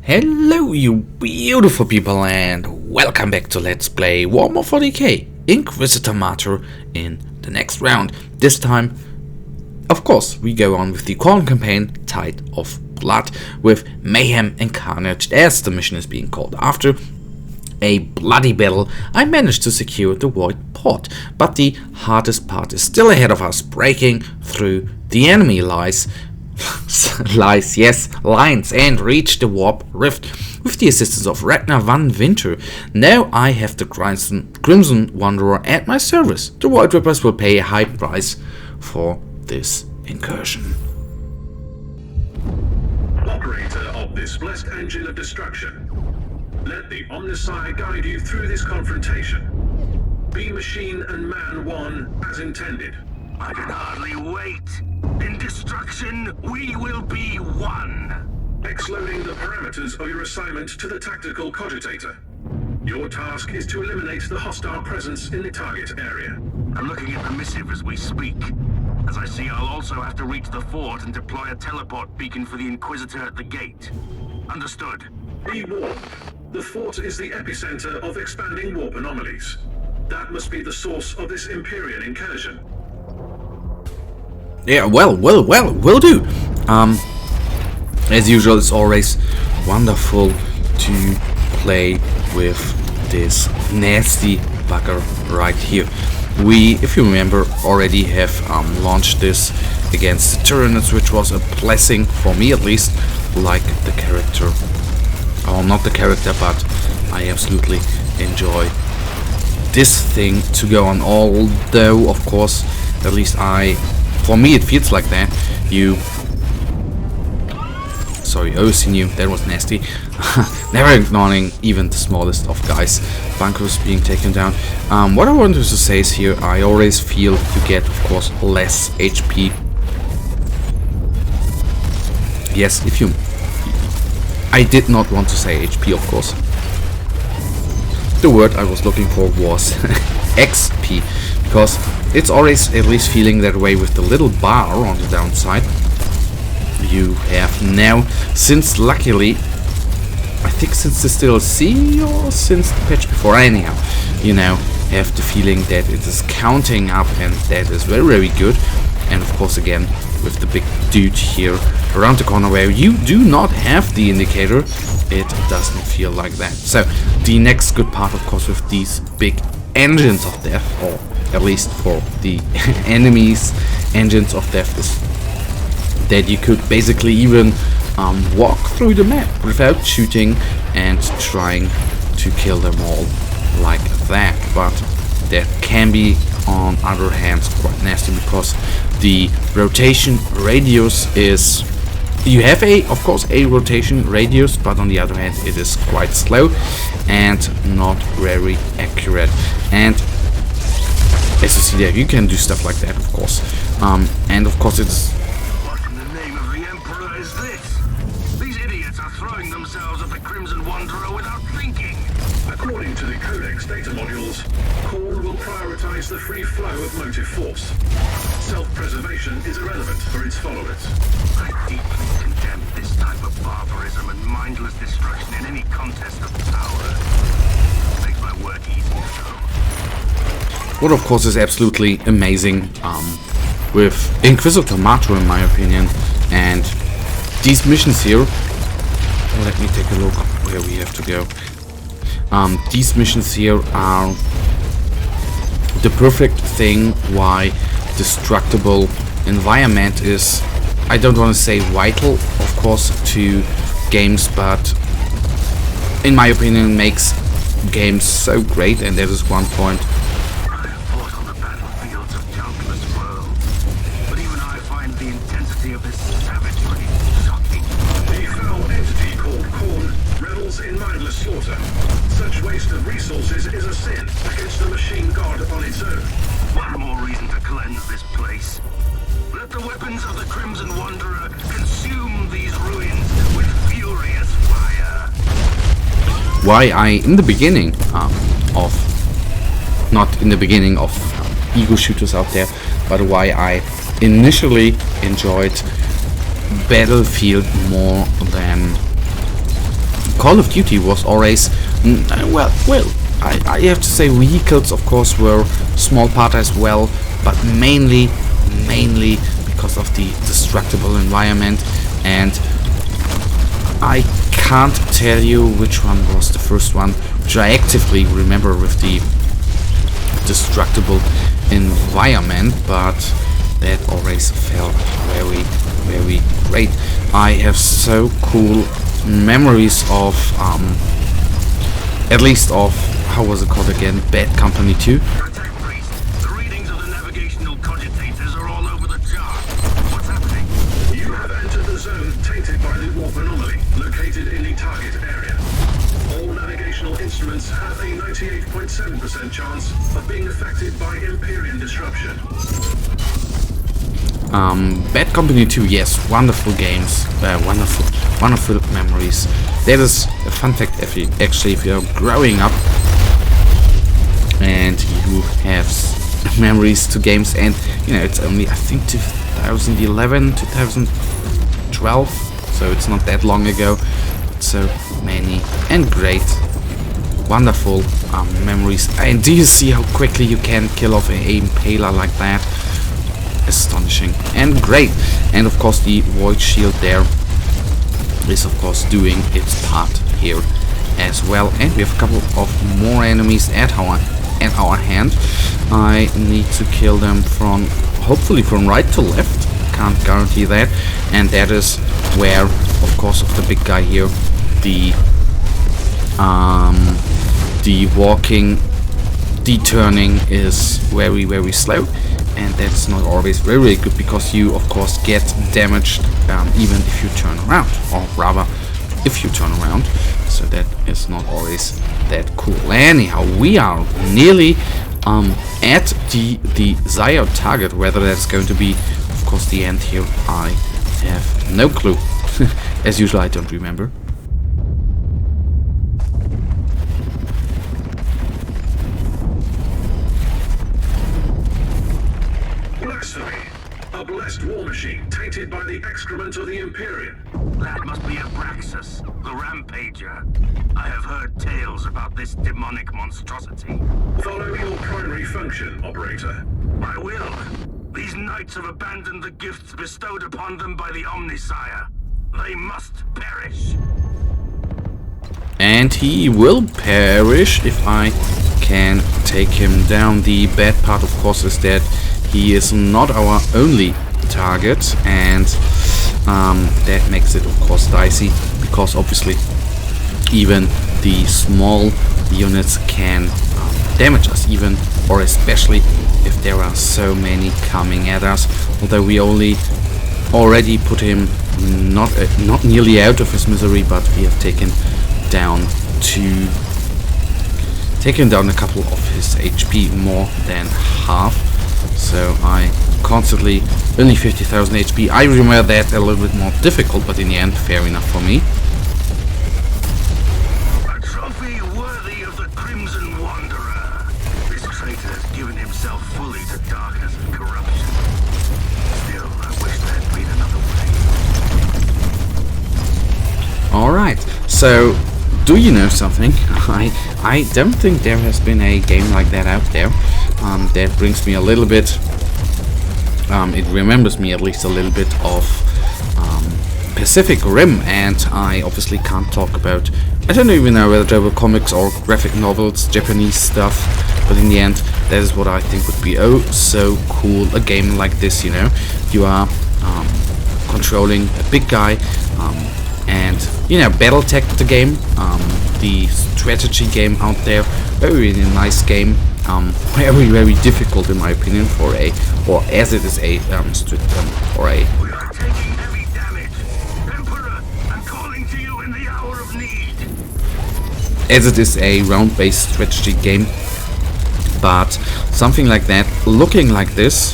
Hello you beautiful people and welcome back to Let's Play Warhammer 40k Inquisitor Martyr in the next round. This time, of course, we go on with the Khorne campaign Tide of Blood with Mayhem and Carnage as the mission is being called. After a bloody battle, I managed to secure the Void Port, but the hardest part is still ahead of us, breaking through the enemy lines and reach the Warp Rift with the assistance of Ragnar van Winter. Now I have the Crimson Wanderer at my service. The Void Rippers will pay a high price for this incursion. Operator of this blessed engine of destruction, let the Omnissiah guide you through this confrontation. Be machine and man one as intended. I can hardly wait. In destruction, we will be one. Exploding the parameters of your assignment to the tactical cogitator. Your task is to eliminate the hostile presence in the target area. I'm looking at the missive as we speak. As I see, I'll also have to reach the fort and deploy a teleport beacon for the Inquisitor at the gate. Understood. Be warned. The fort is the epicenter of expanding warp anomalies. That must be the source of this Imperial incursion. Yeah, will do. As usual, it's always wonderful to play with this nasty bugger right here. We, if you remember, already have launched this against the Tyranids, which was a blessing for me at least, like the character. Oh, not the character, but I absolutely enjoy this thing to go on, although, of course, at least for me it feels like that. Sorry, overseen you, that was nasty. Never ignoring even the smallest of guys. Bunkers being taken down. What I wanted to say is here, I always feel you get, of course, less HP. Yes, I did not want to say HP, of course. The word I was looking for was XP, because it's always at least feeling that way with the little bar on the downside. You have now, since luckily, I think since the DLC or since the patch before, anyhow, you now have the feeling that it is counting up, and that is very, very good. And of course, again, with the big dude here around the corner where you do not have the indicator, it doesn't feel like that. So the next good part, of course, with these big engines of death, or at least for the enemies engines of death, is that you could basically even walk through the map without shooting and trying to kill them all like that. But that can be, on other hands, quite nasty, because the rotation radius is... You have of course a rotation radius, but on the other hand it is quite slow and not very accurate. And as you see there, you can do stuff like that, of course. And of course it's... What in the name of the Emperor is this? These idiots are throwing themselves at the Crimson Wanderer without thinking. According to the Codex data modules, Khorne will prioritize the free flow of motive force. Self-preservation is irrelevant for its followers. I deeply condemn this type of barbarism and mindless destruction in any contest of power. It makes my work easier, though. What of course is absolutely amazing with Inquisitor Martyr, in my opinion, and these missions here. Let me take a look where we have to go. These missions here are the perfect thing why destructible environment is, I don't want to say vital, of course, to games, but in my opinion makes games so great, and that is one point. I have fought on the battlefields of countless worlds, but even I find the intensity of this savagery shocking. The foul entity called Khorne revels in mindless slaughter. Such waste of resources is a sin against the machine god on its own. One more reason to cleanse this place. Let the weapons of the Crimson Wanderer consume these ruins with furious fire. Why I, in the beginning not in the beginning of ego shooters out there, but why I initially enjoyed Battlefield more than Call of Duty was always, well, I have to say vehicles, of course, were small part as well, but mainly because of the destructible environment. And I can't tell you which one was the first one, which I actively remember with the destructible environment, but that always felt very great. I have so cool memories of at least of, how was it called again, Bad Company 2. Protect Priest. The readings of the navigational cogitators are all over the chart. What's happening? You have entered the zone tainted by the warp anomaly, located in the target area. All navigational instruments have a 98.7% chance of being affected by Empyrean disruption. Bad Company 2, yes, wonderful games, wonderful memories. That is a fun fact, actually, if you're growing up and you have memories to games, and you know, it's only, I think, 2011, 2012, so it's not that long ago, but so many and great, wonderful memories. And do you see how quickly you can kill off an impaler like that? Astonishing and great. And of course the void shield there is of course doing its part here as well. And we have a couple of more enemies at our hand. I need to kill them from, hopefully from right to left, can't guarantee that. And that is where, of course, of the big guy here, the walking, the turning is very slow. And that's not always very good, because you of course get damaged even if you turn around, or rather if you turn around, so that is not always that cool. Anyhow, we are nearly at the desired target. Whether that's going to be, of course, the end here, I have no clue. As usual, I don't remember. A blessed war machine tainted by the excrement of the Empyrean. That must be Abraxas, the Rampager. I have heard tales about this demonic monstrosity. Follow your primary function, Operator. I will. These knights have abandoned the gifts bestowed upon them by the Omnisire. They must perish. And he will perish if I can take him down. The bad part, of course, is that he is not our only target, and that makes it, of course, dicey, because obviously even the small units can damage us, even or especially if there are so many coming at us. Although we already put him not nearly out of his misery, but we have taken down a couple of his HP, more than half. So I constantly only 50,000 HP. I remember that a little bit more difficult, but in the end, fair enough for me. A trophy worthy of the Crimson Wanderer. This traitor has given himself fully to darkness and corruption. Still, I wish there had been another way. Alright, so do you know something? I don't think there has been a game like that out there. That brings me a little bit, it remembers me at least a little bit of Pacific Rim, and I obviously can't talk about, I don't even know whether they were comics or graphic novels, Japanese stuff, but in the end, that is what I think would be oh so cool, a game like this, you know. You are controlling a big guy, and, you know, Battletech the game, the strategy game out there, very nice game, very difficult in my opinion for a, or as it is a, or a... We are taking heavy damage. Emperor, I'm calling to you in the hour of need. As it is a round-based strategy game, but something like that, looking like this,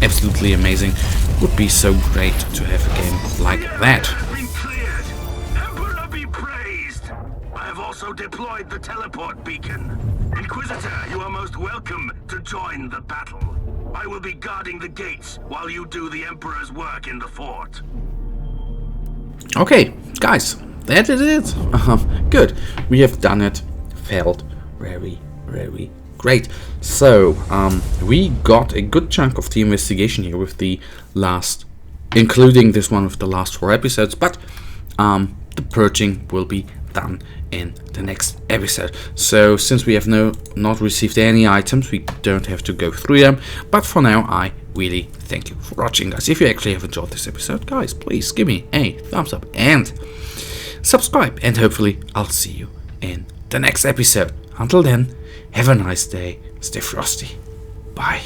absolutely amazing. Would be so great to have a game like that. Deployed the teleport beacon. Inquisitor, you are most welcome to join the battle. I will be guarding the gates while you do the Emperor's work in the fort. Okay, guys, that is it. Good. We have done it. Felt very, very great. So, we got a good chunk of the investigation here with the last, including this one with the last 4 episodes, but the purging will be done in the next episode. So since we have not received any items, we don't have to go through them, but for now I really thank you for watching, guys. If you actually have enjoyed this episode, guys, please give me a thumbs up and subscribe, and hopefully I'll see you in the next episode. Until then, have a nice day, stay frosty, bye.